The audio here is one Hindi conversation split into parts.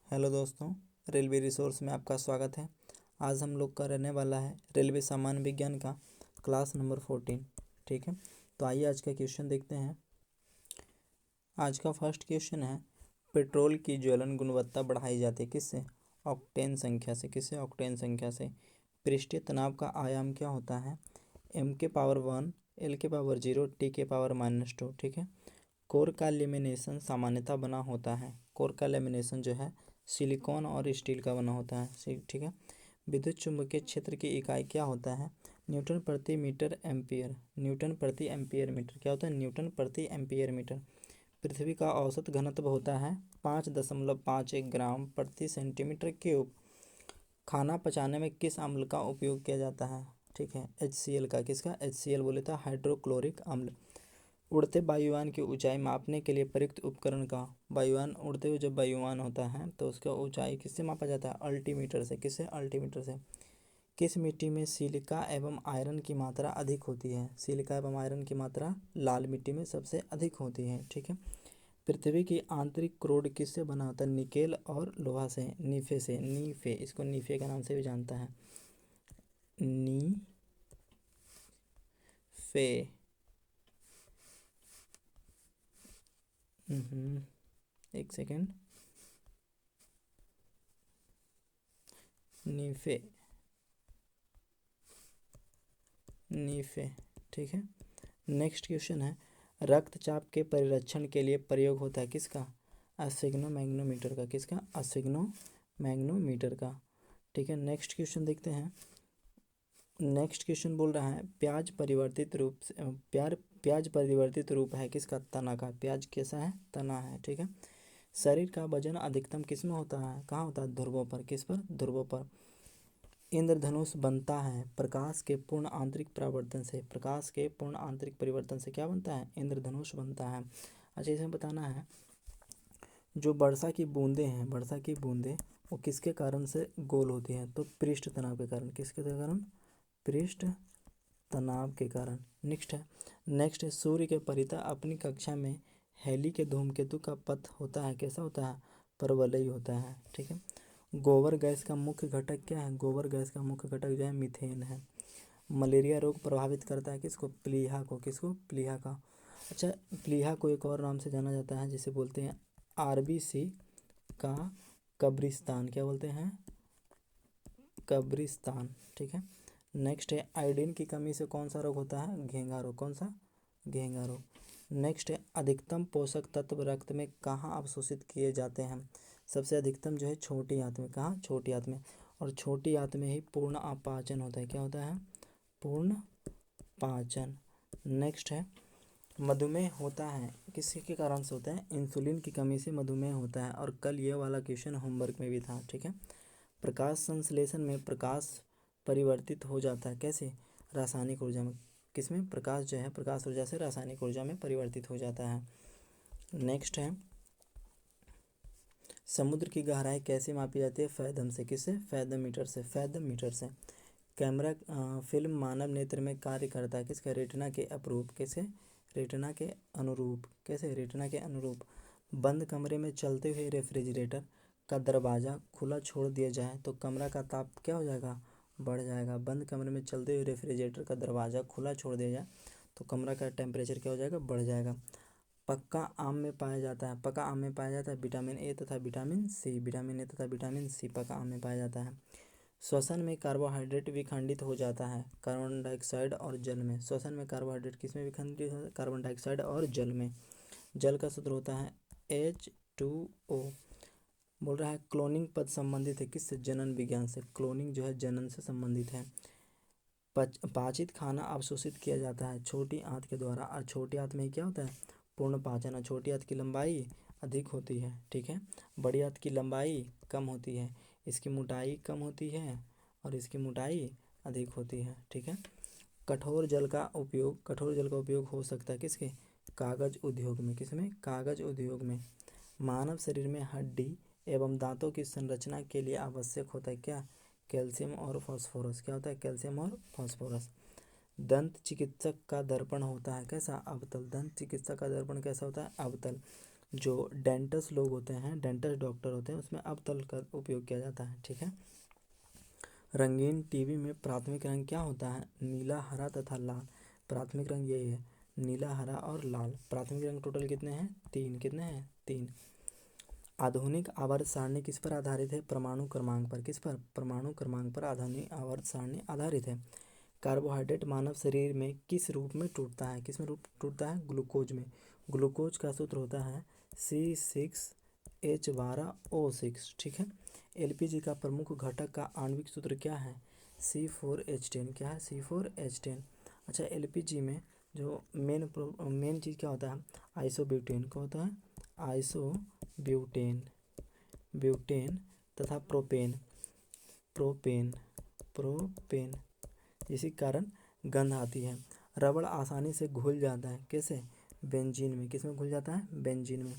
हेलो दोस्तों, रेलवे रिसोर्स में आपका स्वागत है। आज हम लोग का रहने वाला है रेलवे सामान्य विज्ञान का क्लास नंबर 14। ठीक है, तो आइए आज का क्वेश्चन देखते हैं। आज का फर्स्ट क्वेश्चन है, पेट्रोल की ज्वलन गुणवत्ता बढ़ाई जाती है किससे? ऑक्टेन संख्या से। किससे? ऑक्टेन संख्या से। पृष्ठीय तनाव का आयाम क्या होता है? m के पावर 1, l के पावर 0, t के पावर -2। ठीक है, कोर का लेमिनेशन सामान्यतः बना होता है। कोर का लेमिनेशन जो है सिलिकॉन और स्टील का बना होता है। ठीक है, विद्युत चुम्बकीय क्षेत्र की इकाई क्या होता है? न्यूटन प्रति मीटर एम्पियर। न्यूटन प्रति एम्पियर मीटर क्या होता है? न्यूटन प्रति एम्पियर मीटर। पृथ्वी का औसत घनत्व होता है 5.51 ग्राम प्रति सेंटीमीटर क्यूब। खाना पचाने में किस अम्ल का उपयोग किया जाता है? ठीक है, HCl का। किसका? HCl बोले तो हाइड्रोक्लोरिक अम्ल। उड़ते वायुयान की ऊंचाई मापने के लिए प्रयुक्त उपकरण का। वायुयान उड़ते हुए जब वायुयान होता है तो उसका ऊंचाई किससे मापा जाता है? अल्टीमीटर से। किससे? अल्टीमीटर से। किस मिट्टी में सिलिका एवं आयरन की मात्रा अधिक होती है? सिलिका एवं आयरन की मात्रा लाल मिट्टी में सबसे अधिक होती है। ठीक है, पृथ्वी की आंतरिक क्रोड किससे बना होता है? निकेल और लोहा से। नीफे से। नीफे, इसको नीफे के नाम से भी जानता है। नीफे। एक सेकेंड। नीफे। नीफे। ठीक है, नेक्स्ट क्वेश्चन है, रक्तचाप के परिरक्षण के लिए प्रयोग होता है किसका? एस्फिग्नोमैग्नोमीटर का। किसका? एस्फिग्नोमैग्नोमीटर का। ठीक है, नेक्स्ट क्वेश्चन देखते हैं। नेक्स्ट क्वेश्चन बोल रहा है, प्याज परिवर्तित रूप से प्याज परिवर्तित रूप है किसका? तना का। प्याज कैसा है? तना है। ठीक है, शरीर का वजन अधिकतम किस में होता है? कहाँ होता है? ध्रुवों पर। किस पर? ध्रुवों पर। इंद्रधनुष बनता है प्रकाश के पूर्ण आंतरिक परावर्तन से। प्रकाश के पूर्ण आंतरिक परिवर्तन से क्या बनता है? इंद्रधनुष बनता है। अच्छा, इसमें बताना है, जो वर्षा की बूंदें हैं, वर्षा की बूंदें वो किसके कारण से गोल होती हैं? तो पृष्ठ तनाव के कारण। किसके कारण? पृष्ठ तनाव के कारण। नेक्स्ट है सूर्य के परितः अपनी कक्षा में हेली के धूमकेतु का पथ होता है। कैसा होता है? परवलयी होता है। ठीक है, गोबर गैस का मुख्य घटक क्या है? गोबर गैस का मुख्य घटक जो है मीथेन है। मलेरिया रोग प्रभावित करता है किसको? प्लीहा को। किसको? प्लीहा का। अच्छा, प्लीहा को एक और नाम से जाना जाता है जिसे बोलते हैं RBC का कब्रिस्तान। क्या बोलते हैं? कब्रिस्तान। ठीक है, नेक्स्ट है, आयोडीन की कमी से कौन सा रोग होता है? घेंघा रोग। कौन सा? घेंघा रोग। नेक्स्ट है, अधिकतम पोषक तत्व रक्त में कहाँ अवशोषित किए जाते हैं? सबसे अधिकतम जो है छोटी आंत में। कहाँ? छोटी आंत में। और छोटी आंत में ही पूर्ण अपाचन होता है। क्या होता है? पूर्ण पाचन। नेक्स्ट है, मधुमेह होता है किसके कारण से होता है? इंसुलिन की कमी से मधुमेह होता है। और कल ये वाला क्वेश्चन होमवर्क में भी था। ठीक है, प्रकाश संश्लेषण में प्रकाश परिवर्तित हो जाता है कैसे? रासायनिक ऊर्जा में। किसमें? प्रकाश जो है प्रकाश ऊर्जा से रासायनिक ऊर्जा में परिवर्तित हो जाता है। नेक्स्ट है, समुद्र की गहराई कैसे मापी जाती है? फैदम से। किससे? फैदम मीटर से। फैदम मीटर से। कैमरा फिल्म मानव नेत्र में कार्य करता है किसका? रेटिना के अपरूप। कैसे? रेटिना के अनुरूप। कैसे? रेटिना के अनुरूप। बंद कमरे में चलते हुए रेफ्रिजरेटर का दरवाज़ा खुला छोड़ दिया जाए तो कमरा का ताप क्या हो जाएगा? बढ़ जाएगा। बंद कमरे में चलते हुए रेफ्रिजरेटर का दरवाज़ा खुला छोड़ दिया जाए तो कमरा का टेम्परेचर क्या हो जाएगा? बढ़ जाएगा। पक्का आम में पाया जाता है। पक्का आम में पाया जाता है विटामिन ए तथा विटामिन सी। विटामिन ए तथा विटामिन सी पक्का आम में पाया जाता है। श्वसन में कार्बोहाइड्रेट विखंडित हो जाता है कार्बन डाइऑक्साइड और जल में। श्वसन में कार्बोहाइड्रेट किस में विखंडित होता है? कार्बन डाइऑक्साइड और जल में। जल का सूत्र होता है H2O। बोल रहा है, क्लोनिंग पद संबंधित है किससे? जनन विज्ञान से। क्लोनिंग जो है जनन से संबंधित है। पाचित खाना अवशोषित किया जाता है छोटी आंत के द्वारा। और छोटी आंत में क्या होता है? पूर्ण पाचन। और छोटी आंत की लंबाई अधिक होती है। ठीक है, बड़ी आंत की लंबाई कम होती है, इसकी मोटाई कम होती है और इसकी मोटाई अधिक होती है। ठीक है, कठोर जल का उपयोग हो सकता है किसके? कागज उद्योग में। किसमें? कागज उद्योग में। मानव शरीर में हड्डी एवं दांतों की संरचना के लिए आवश्यक होता है क्या? कैल्शियम और फास्फोरस। क्या होता है? कैल्शियम और फास्फोरस। दंत चिकित्सक का दर्पण होता है कैसा? अवतल। दंत चिकित्सक का दर्पण कैसा होता है? अवतल। जो डेंटिस्ट लोग होते हैं, डेंटिस्ट डॉक्टर होते हैं, उसमें अब तल का उपयोग किया जाता है। ठीक है। रंगीन टीवी में प्राथमिक रंग क्या होता है? नीला, हरा तथा लाल। प्राथमिक रंग यही है, नीला, हरा और लाल। प्राथमिक रंग टोटल कितने हैं? 3। कितने हैं? 3। आधुनिक आवर्त सारणी किस पर आधारित है? परमाणु क्रमांक पर। किस पर? परमाणु क्रमांक पर आधुनिक आवर्त सारणी आधारित है। कार्बोहाइड्रेट मानव शरीर में किस रूप में टूटता है? किस में रूप टूटता है? ग्लूकोज में। ग्लूकोज का सूत्र होता है C6H12O6। ठीक है। एलपीजी का प्रमुख घटक का आणविक सूत्र क्या है? C4H10। क्या है? C4H10। अच्छा, एलपीजी में जो मेन चीज़ क्या होता है? आइसोब्यूटेन। क्या होता है? आइसोब्यूटेन, ब्यूटेन तथा प्रोपेन। प्रोपेन प्रोपेन इसी कारण गंध आती है। रबड़ आसानी से घुल जाता है, कैसे? बेंजीन में। किस में घुल जाता है? बेंजीन में।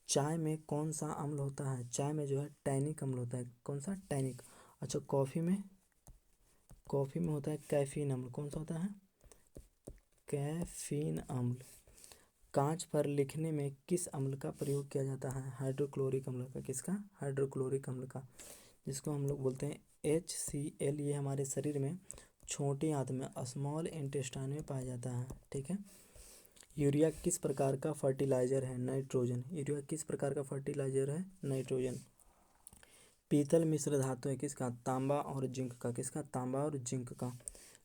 चाय में कौन सा अम्ल होता है? चाय में जो है टैनिक अम्ल होता है। कौन सा? टैनिक। अच्छा, कॉफ़ी में? कॉफ़ी में होता है कैफीन अम्ल। कौन सा होता है? कैफीन अम्ल। कांच पर लिखने में किस अम्ल का प्रयोग किया जाता है? हाइड्रोक्लोरिक अम्ल का। किसका? हाइड्रोक्लोरिक अम्ल का, जिसको हम लोग बोलते हैं HCl। ये हमारे शरीर में छोटी आंत में, स्मॉल इंटेस्टाइन में पाया जाता है। ठीक है। यूरिया किस प्रकार का फर्टिलाइजर है? नाइट्रोजन। यूरिया किस प्रकार का फर्टिलाइजर है? नाइट्रोजन। पीतल मिश्र धातु है, किसका? तांबा और जिंक का। किसका? तांबा और जिंक का।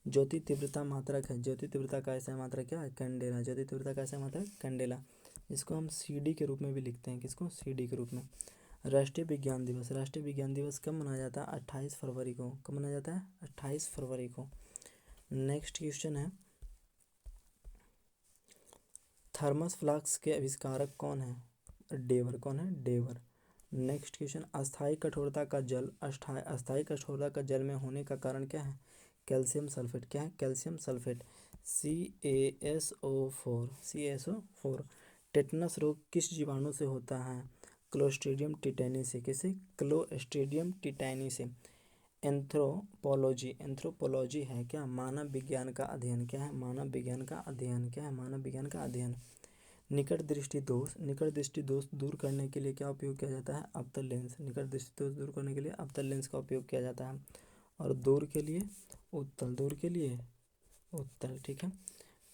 ज्योति तीव्रता मात्रक है। ज्योति तीव्रता का ऐसा मात्रक क्या है? कैंडेला। ज्योति तीव्रता का ऐसा मात्रक कैंडेला, जिसको हम CD के रूप में भी लिखते हैं। किसको? CD के रूप में। राष्ट्रीय विज्ञान दिवस। राष्ट्रीय विज्ञान दिवस कब मनाया जाता है? 28 फरवरी को। कब मनाया जाता है? 28 फरवरी को। नेक्स्ट क्वेश्चन है, थर्मस फ्लास्क के आविष्कारक कौन है? डेवर। कौन है? डेवर। नेक्स्ट क्वेश्चन, अस्थायी कठोरता का जल, अस्थायी कठोरता का जल में होने का कारण क्या है? Calcium sulphate. क्या है? Calcium sulphate, CaSO4। CaSO4। Tetanus रोग किस जीवाणु से होता है? क्लोस्ट्रीडियम टिटेनी से। किसे? क्लोस्ट्रीडियम टिटेनी से। एंथ्रोपोलॉजी। एंथ्रोपोलॉजी है क्या? मानव विज्ञान का अध्ययन। क्या है? मानव विज्ञान का अध्ययन। क्या है? मानव विज्ञान का अध्ययन। निकट दृष्टि दोष। निकट दृष्टि दोष दूर करने के लिए क्या उपयोग किया जाता है? अवतल लेंस। निकट दृष्टि दोष दूर करने के लिए अवतल लेंस का उपयोग किया जाता है। और दूर के लिए उत्तल। दूर के लिए उत्तल। ठीक है।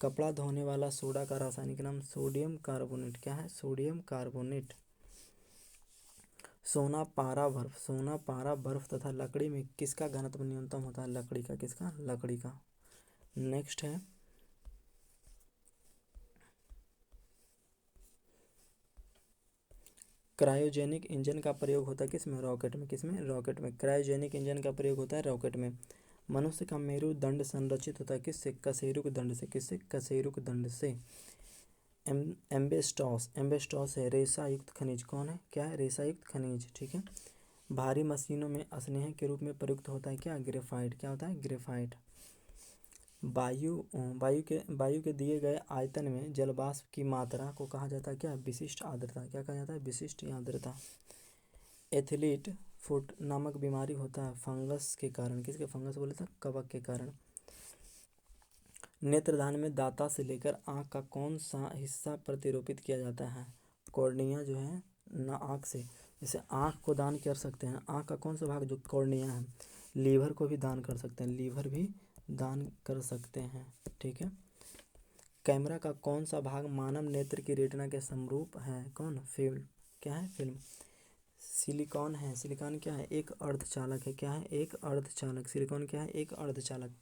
कपड़ा धोने वाला सोडा का रासायनिक नाम? Sodium carbonate. क्या है? Sodium carbonate. सोना पारा बर्फ। सोना पारा बर्फ तथा लकड़ी में किसका घनत्व न्यूनतम होता है? लकड़ी का। किसका? लकड़ी का। नेक्स्ट है, क्रायोजेनिक इंजन का प्रयोग होता है किसमें? रॉकेट में। किसमें? रॉकेट में। क्रायोजेनिक इंजन का प्रयोग होता है रॉकेट में। मनुष्य का मेरुदंड संरचित होता है किससे? कशेरुक दंड से। किससे? कशेरुक दंड से। एम्बेस्टॉस। एम्बेस्टॉस है रेशा युक्त खनिज। कौन है? क्या है? रेशा युक्त खनिज। ठीक है। भारी मशीनों में स्नेह के रूप में प्रयुक्त होता है क्या? ग्रेफाइट। क्या होता है? ग्रेफाइट। वायु के दिए गए आयतन में जलवाष्प की मात्रा को कहा जाता है क्या? विशिष्ट आर्द्रता। क्या कहा जाता है? विशिष्ट आर्द्रता। एथलीट फुट नामक बीमारी होता है फंगस के कारण। किसके? फंगस बोले तो कवक के कारण। नेत्रदान में दांता से लेकर आँख का कौन सा हिस्सा प्रतिरोपित किया जाता है? कॉर्निया जो है ना, आँख से। जैसे आँख को दान कर सकते हैं, आँख का कौन सा भाग? जो कॉर्निया है। लीवर को भी दान कर सकते हैं, लीवर भी दान कर सकते हैं। ठीक है। कैमरा का कौन सा भाग मानव नेत्र की रेटिना के समरूप है? कौन? फिल्म। क्या है? फिल्म। सिलिकॉन है। सिलिकॉन क्या है? एक अर्धचालक है। क्या है? एक अर्धचालक। सिलिकॉन क्या है? एक अर्धचालक।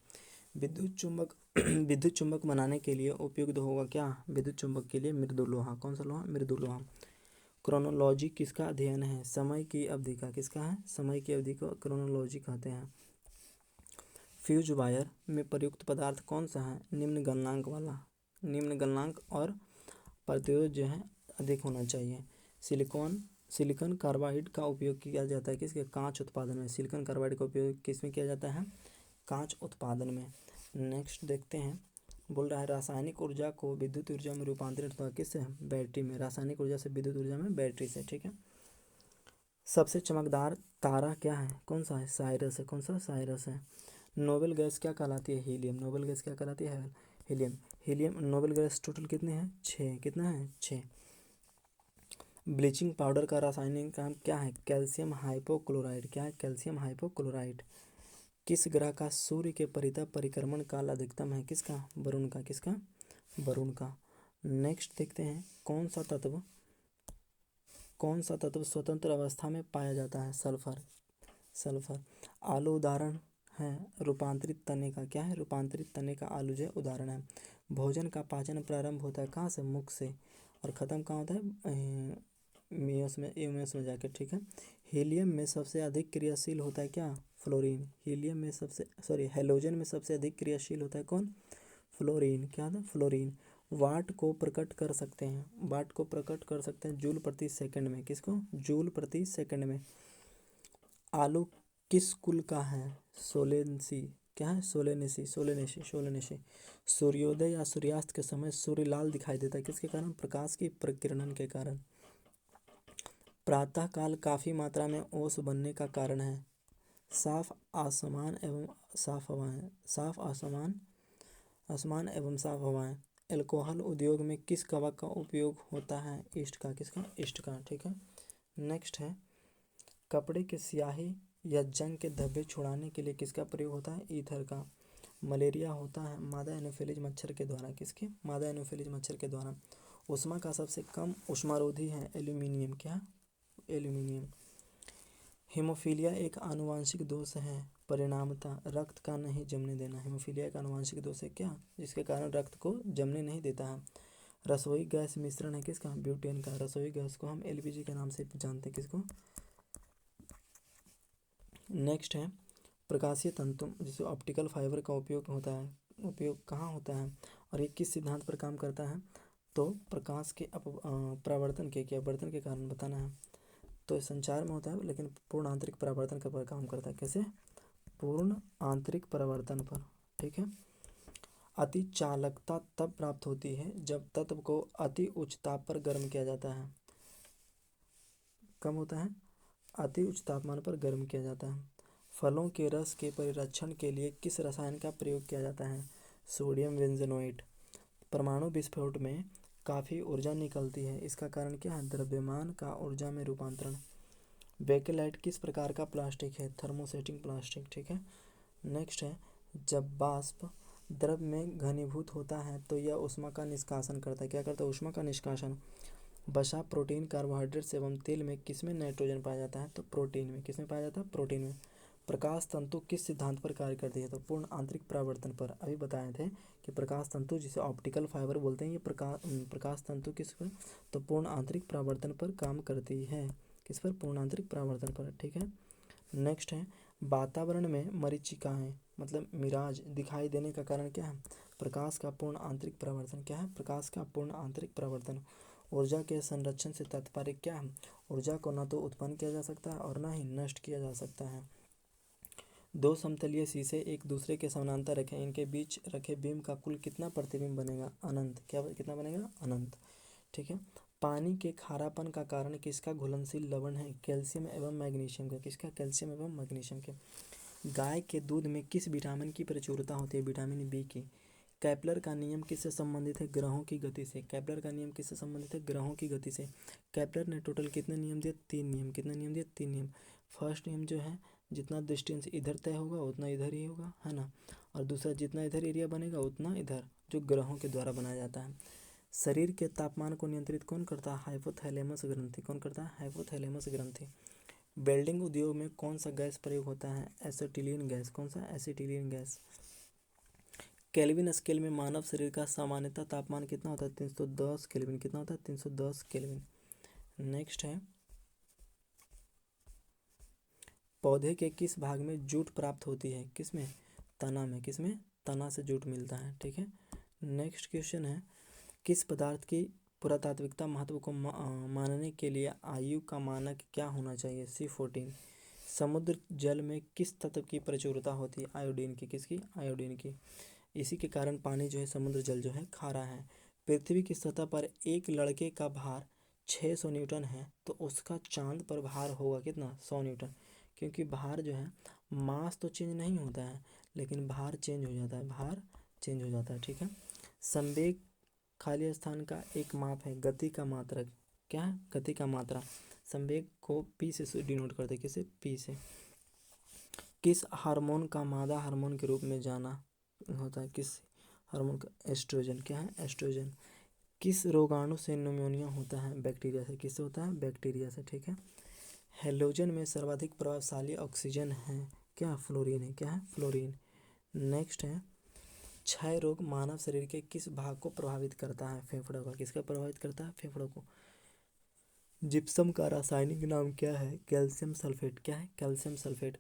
विद्युत चुंबक विद्युत चुंबक बनाने के लिए उपयुक्त होगा क्या? विद्युत चुंबक के लिए मृदु लोहा। कौन सा लोहा? मृदु लोहा। क्रोनोलॉजी किसका अध्ययन है? समय की अवधि का। किसका है? समय की अवधि को क्रोनोलॉजी कहते हैं। फ्यूज वायर में प्रयुक्त पदार्थ कौन सा है? निम्न गलनांक वाला। निम्न गलनांक और प्रतिरोध जो है अधिक होना चाहिए। सिलिकॉन कार्बाइड का उपयोग किया जाता है किसके? कांच उत्पादन में। सिलिकॉन कार्बाइड का उपयोग किस में किया जाता है? कांच उत्पादन में। नेक्स्ट देखते हैं, बोल रहा है रासायनिक ऊर्जा को विद्युत ऊर्जा में रूपांतरित होता है किससे? बैटरी में। रासायनिक ऊर्जा से विद्युत ऊर्जा में बैटरी से। ठीक है। सबसे चमकदार तारा क्या है? कौन सा है? साइरस है। कौन सा? साइरस है। नोबेल गैस क्या कहलाती है? हीलियम। नोबेल गैस क्या कहलाती है? Helium. Helium noble gas total कितने हैं? 6। कितना है? 6। ब्लीचिंग पाउडर का रासायनिक नाम क्या है? Calcium hypochloride. क्या है? Calcium hypochloride. किस ग्रह का सूर्य के परितः परिक्रमण काल अधिकतम है? किसका? वरुण का। किसका? वरुण का। नेक्स्ट देखते हैं, कौन सा तत्व स्वतंत्र अवस्था में पाया जाता है? सल्फर। सल्फर। आलू उदाहरण है रूपांतरित तने का। क्या है? रूपांतरित तने का आलू जो है उदाहरण है। भोजन का पाचन प्रारंभ होता है कहाँ से? मुख से, और ख़त्म कहाँ होता है? यूमेस में जाकर। ठीक है। हीलियम में सबसे अधिक क्रियाशील होता है क्या? फ्लोरीन। हीलियम में हेलोजन में सबसे अधिक क्रियाशील होता है कौन? फ्लोरीन। क्या था? फ्लोरीन। वाट को प्रकट कर सकते हैं, वाट को प्रकट कर सकते हैं जूल प्रति सेकंड में। किसको? जूल प्रति सेकंड में। आलू किस कुल का है? सोलेनसी। क्या है? सोलेनेसी। सूर्योदय या सूर्यास्त के समय सूर्य लाल दिखाई देता है किसके कारण? प्रकाश की प्रकीर्णन के कारण। प्रातः काल काफी मात्रा में ओस बनने का कारण है? साफ आसमान एवं साफ हवाएं। साफ आसमान एवं साफ हवाएं। अल्कोहल उद्योग में किस कवक का उपयोग होता है? ईस्ट का। किसका? ईस्ट का। ठीक है। नेक्स्ट है, कपड़े की स्याही या जंग के धब्बे छुड़ाने के लिए किसका प्रयोग होता है? ईथर का। मलेरिया होता है मादा एनोफिलीज मच्छर के द्वारा। किसके? मादा एनोफिलीज मच्छर के द्वारा। ऊष्मा का सबसे कम ऊष्मारोधी है एल्यूमिनियम। क्या? एल्यूमिनियम। हीमोफीलिया एक आनुवांशिक दोष है, परिणामतः रक्त का नहीं जमने देना। हीमोफीलिया एक आनुवांशिक दोष है क्या? जिसके कारण रक्त को जमने नहीं देता है। रसोई गैस मिश्रण है किसका? ब्यूटेन का। रसोई गैस को हम एलपीजी के नाम से जानते हैं। किसको? नेक्स्ट है, प्रकाशीय तंतु जिसे ऑप्टिकल फाइबर का उपयोग होता है, उपयोग कहाँ होता है और ये किस सिद्धांत पर काम करता है? तो प्रकाश के परावर्तन के अपवर्तन के कारण बताना है। तो ये संचार में होता है, लेकिन पूर्ण आंतरिक परावर्तन के पर काम करता है। कैसे? पूर्ण आंतरिक परावर्तन पर। ठीक है। अति चालकता तब प्राप्त होती है जब तत्व को अति उच्च ताप पर गर्म किया जाता है। कम होता है? अति उच्च तापमान पर गर्म किया जाता है। फलों के रस के परिरक्षण के लिए किस रसायन का प्रयोग किया जाता है? सोडियम बेंजोनेट। परमाणु विस्फोट में काफ़ी ऊर्जा निकलती है, इसका कारण क्या है? द्रव्यमान का ऊर्जा में रूपांतरण। बेकेलाइट किस प्रकार का प्लास्टिक है? Thermosetting plastic. ठीक है। नेक्स्ट है, जब वाष्प द्रव में घनीभूत होता है तो यह ऊष्मा का निष्कासन करता है। क्या करता है? ऊष्मा का निष्कासन। वसा, प्रोटीन, कार्बोहाइड्रेट्स एवं तेल में किसमें नाइट्रोजन पाया जाता है? तो प्रोटीन में। किसमें पाया जाता है? प्रोटीन में। प्रकाश तंतु किस सिद्धांत पर कार्य करती है? तो पूर्ण आंतरिक परावर्तन पर। अभी बताए थे कि प्रकाश तंतु जिसे ऑप्टिकल फाइबर बोलते हैं, ये प्रकाश तंतु किस पर? तो पूर्ण आंतरिक परावर्तन पर काम करती है। किस पर? पूर्ण आंतरिक परावर्तन पर। ठीक है। नेक्स्ट है, वातावरण में मरीचिकाएं मतलब मिराज दिखाई देने का कारण क्या है? प्रकाश का पूर्ण आंतरिक परावर्तन। क्या है? प्रकाश का पूर्ण आंतरिक परावर्तन। ऊर्जा के संरक्षण से तात्पर्य क्या है? ऊर्जा को न तो उत्पन्न किया जा सकता है और न ही नष्ट किया जा सकता है। दो समतलीय शीशे एक दूसरे के समानांतर रखें, इनके बीच रखे बिंब का कुल कितना प्रतिबिंब बनेगा? अनंत। क्या कितना बनेगा? अनंत। ठीक है। पानी के खारापन का कारण किसका घुलनशील लवण है? कैल्शियम एवं मैग्नीशियम का। किसका? कैल्शियम एवं मैग्नीशियम के। गाय के दूध में किस विटामिन की प्रचुरता होती है? विटामिन बी की। कैपलर का नियम किससे संबंधित है? ग्रहों की गति से। कैपलर का नियम किससे संबंधित है? ग्रहों की गति से। कैपलर ने टोटल कितने नियम दिए? 3 नियम। कितने नियम दिए? 3 नियम। फर्स्ट नियम जो है, जितना डिस्टेंस इधर तय होगा उतना इधर ही होगा, है ना। और दूसरा, जितना इधर एरिया बनेगा उतना इधर, जो ग्रहों के द्वारा बनाया जाता है। शरीर के तापमान को नियंत्रित कौन करता है? हाइपोथैलेमस ग्रंथि। कौन करता है? हाइपोथैलेमस ग्रंथि। वेल्डिंग उद्योग में कौन सा गैस प्रयोग होता है? Acetylene gas. कौन सा? Acetylene gas. केल्विन स्केल में मानव शरीर का सामान्यतः तापमान कितना होता है? 310 केल्विन। कितना होता है? 310 केल्विन। नेक्स्ट है, पौधे के किस भाग में जूट प्राप्त होती है? किसमें? तना में। किसमें? तना से जूट मिलता है। ठीक है। नेक्स्ट क्वेश्चन है, किस पदार्थ की पुरातात्विकता महत्व को मानने के लिए आयु का मानक क्या होना चाहिए? C14। समुद्र जल में किस तत्व की प्रचुरता होती है? आयोडीन की। किसकी? आयोडीन की। इसी के कारण पानी जो है, समुद्र जल जो है, खारा है। पृथ्वी की सतह पर एक लड़के का भार 600 न्यूटन है, तो उसका चांद पर भार होगा कितना? 100 न्यूटन। क्योंकि भार जो है, मास तो चेंज नहीं होता है, लेकिन भार चेंज हो जाता है। भार चेंज हो जाता है। ठीक है। संवेग खाली स्थान का एक माप है, गति का मात्रक। क्या है, गति का मात्रा। संवेग को p से डिनोट करते हैं, किसे, p से। किस हार्मोन का मादा हार्मोन के रूप में जाना होता है, किस हार्मोन का, एस्ट्रोजन। क्या है, एस्ट्रोजन। किस रोगाणु से न्यूमोनिया होता है, बैक्टीरिया से। किससे होता है, बैक्टीरिया से, ठीक है। हेलोजन में सर्वाधिक प्रभावशाली ऑक्सीजन है, क्या, फ्लोरीन है। क्या है, फ्लोरीन। नेक्स्ट है, क्षय रोग मानव शरीर के किस भाग को प्रभावित करता है, फेफड़ों का। किसका प्रभावित करता है, फेफड़ों को। जिप्सम का रासायनिक नाम क्या है, कैल्शियम सल्फेट। क्या है, कैल्शियम सल्फेट।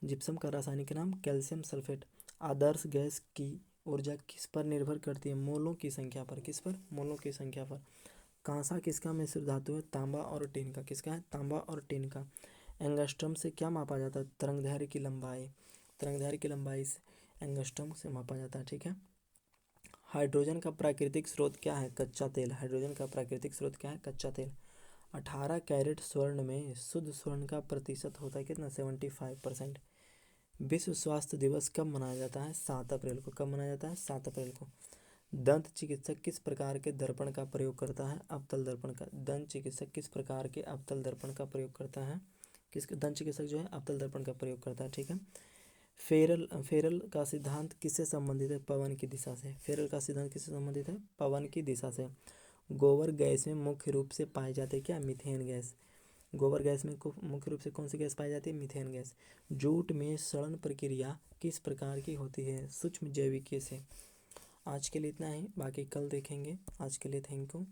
जिप्सम का रासायनिक नाम कैल्शियम सल्फेट। आदर्श गैस की ऊर्जा किस पर निर्भर करती है, मोलों की संख्या पर। किस पर, मोलों की संख्या पर। कांसा किसका मिश्र धातु है, तांबा और टीन का। किसका है, तांबा और टीन का। एंगस्ट्रम से क्या मापा जाता है, तरंगदैर्घ्य की लंबाई। तरंगदैर्घ्य की लंबाई से एंगस्ट्रम से मापा जाता है, ठीक है। हाइड्रोजन का प्राकृतिक स्रोत क्या है, कच्चा तेल। हाइड्रोजन का प्राकृतिक स्रोत क्या है, कच्चा तेल। 18 कैरेट स्वर्ण में शुद्ध स्वर्ण का प्रतिशत होता है कितना, 75%। विश्व स्वास्थ्य दिवस कब मनाया जाता है, 7 अप्रैल को। कब मनाया जाता है, 7 अप्रैल को। दंत चिकित्सक किस प्रकार के दर्पण का प्रयोग करता है, अवतल दर्पण का। दंत चिकित्सक किस प्रकार के अवतल दर्पण का प्रयोग करता है, किस दंत चिकित्सक जो है अवतल दर्पण का प्रयोग करता है, ठीक है। फेरल का सिद्धांत किससे संबंधित है, पवन की दिशा से। फेरल का सिद्धांत किससे संबंधित है, पवन की दिशा से। गोबर गैस में मुख्य रूप से पाई जाती है, क्या, मीथेन गैस। गोबर गैस में मुख्य रूप से कौन सी गैस पाई जाती है, मीथेन गैस। जूट में सड़न प्रक्रिया किस प्रकार की होती है, सूक्ष्म जैविकी से। आज के लिए इतना ही, बाकी कल देखेंगे। आज के लिए थैंक यू।